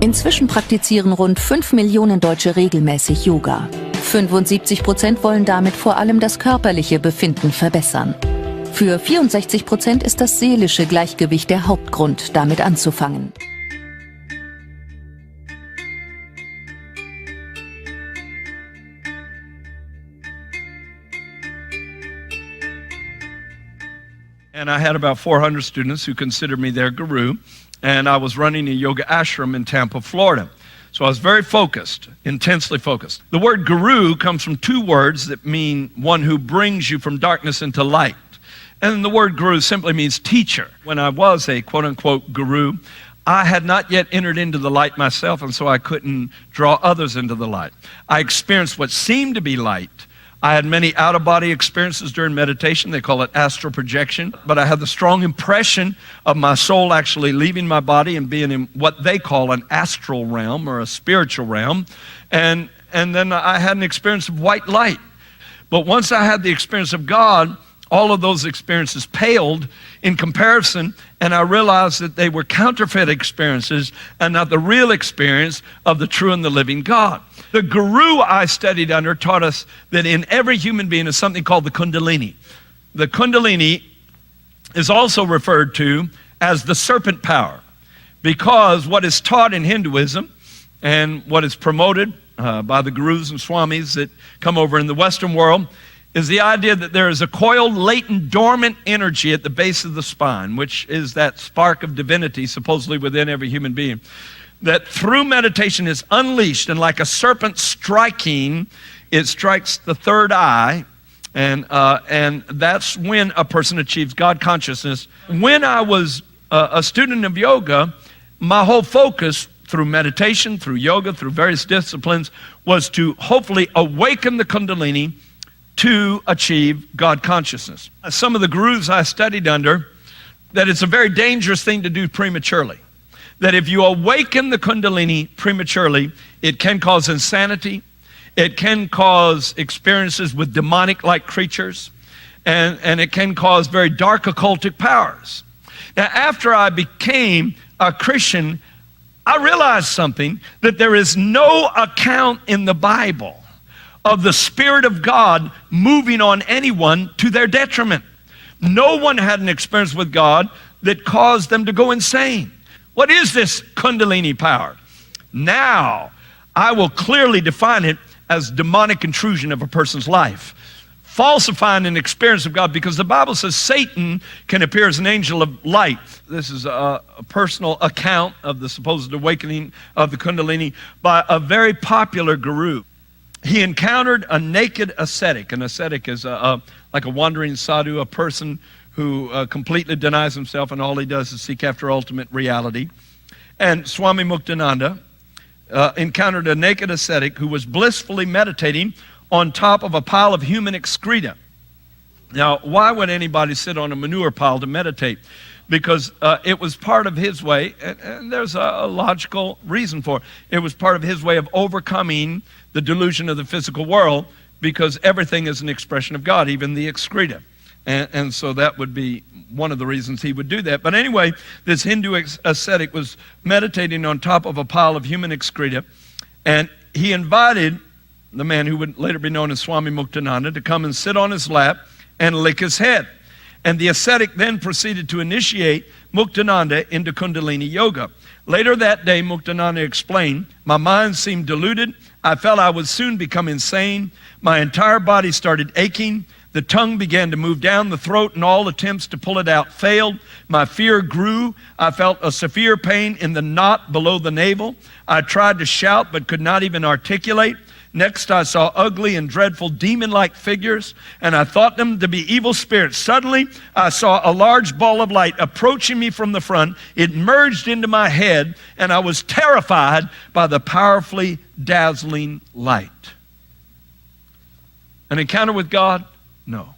Inzwischen praktizieren rund 5 Millionen Deutsche regelmäßig Yoga. 75% wollen damit vor allem das körperliche Befinden verbessern. Für 64% ist das seelische Gleichgewicht der Hauptgrund, damit anzufangen. And I had about 400 students who considered me their guru, and I was running a yoga ashram in Tampa, Florida. So I was very focused, intensely focused. The word guru comes from two words that mean one who brings you from darkness into light. And the word guru simply means teacher. When I was a quote-unquote guru, I had not yet entered into the light myself, and so I couldn't draw others into the light. I experienced what seemed to be light. I had many out-of-body experiences during meditation. They call it astral projection. But I had the strong impression of my soul actually leaving my body and being in what they call an astral realm or a spiritual realm. And then I had an experience of white light. But once I had the experience of God, all of those experiences paled in comparison, and I realized that they were counterfeit experiences and not the real experience of the true and the living God. The guru I studied under taught us that in every human being is something called the Kundalini. The Kundalini is also referred to as the serpent power, because what is taught in Hinduism and what is promoted by the gurus and swamis that come over in the Western world is the idea that there is a coiled, latent, dormant energy at the base of the spine, which is that spark of divinity supposedly within every human being, that through meditation is unleashed, and like a serpent striking, it strikes the third eye, and that's when a person achieves God consciousness. When I was a student of yoga, my whole focus through meditation, through yoga, through various disciplines, was to hopefully awaken the Kundalini to achieve God consciousness. Some of the gurus I studied under, that it's a very dangerous thing to do prematurely. That if you awaken the Kundalini prematurely, it can cause insanity, it can cause experiences with demonic-like creatures, and it can cause very dark occultic powers. Now, after I became a Christian, I realized something, that there is no account in the Bible of the Spirit of God moving on anyone to their detriment. No one had an experience with God that caused them to go insane. What is this Kundalini power? Now, I will clearly define it as demonic intrusion of a person's life, falsifying an experience of God, because the Bible says Satan can appear as an angel of light. This is a personal account of the supposed awakening of the Kundalini by a very popular guru. He encountered a naked ascetic. An ascetic is like a wandering sadhu, a person who completely denies himself, and all he does is seek after ultimate reality. And Swami Muktananda encountered a naked ascetic who was blissfully meditating on top of a pile of human excreta. Now, why would anybody sit on a manure pile to meditate? Because it was part of his way, and there's a logical reason for it. It was part of his way of overcoming the delusion of the physical world, because everything is an expression of God, even the excreta. And so that would be one of the reasons he would do that. But anyway, this Hindu ascetic was meditating on top of a pile of human excreta, and he invited the man who would later be known as Swami Muktananda to come and sit on his lap and lick his head. And the ascetic then proceeded to initiate Muktananda into Kundalini Yoga. Later that day, Muktananda explained, "My mind seemed deluded. I felt I would soon become insane. My entire body started aching. The tongue began to move down the throat, and all attempts to pull it out failed. My fear grew. I felt a severe pain in the knot below the navel. I tried to shout but could not even articulate. Next, I saw ugly and dreadful demon-like figures, and I thought them to be evil spirits. Suddenly, I saw a large ball of light approaching me from the front. It merged into my head, and I was terrified by the powerfully dazzling light." An encounter with God? No.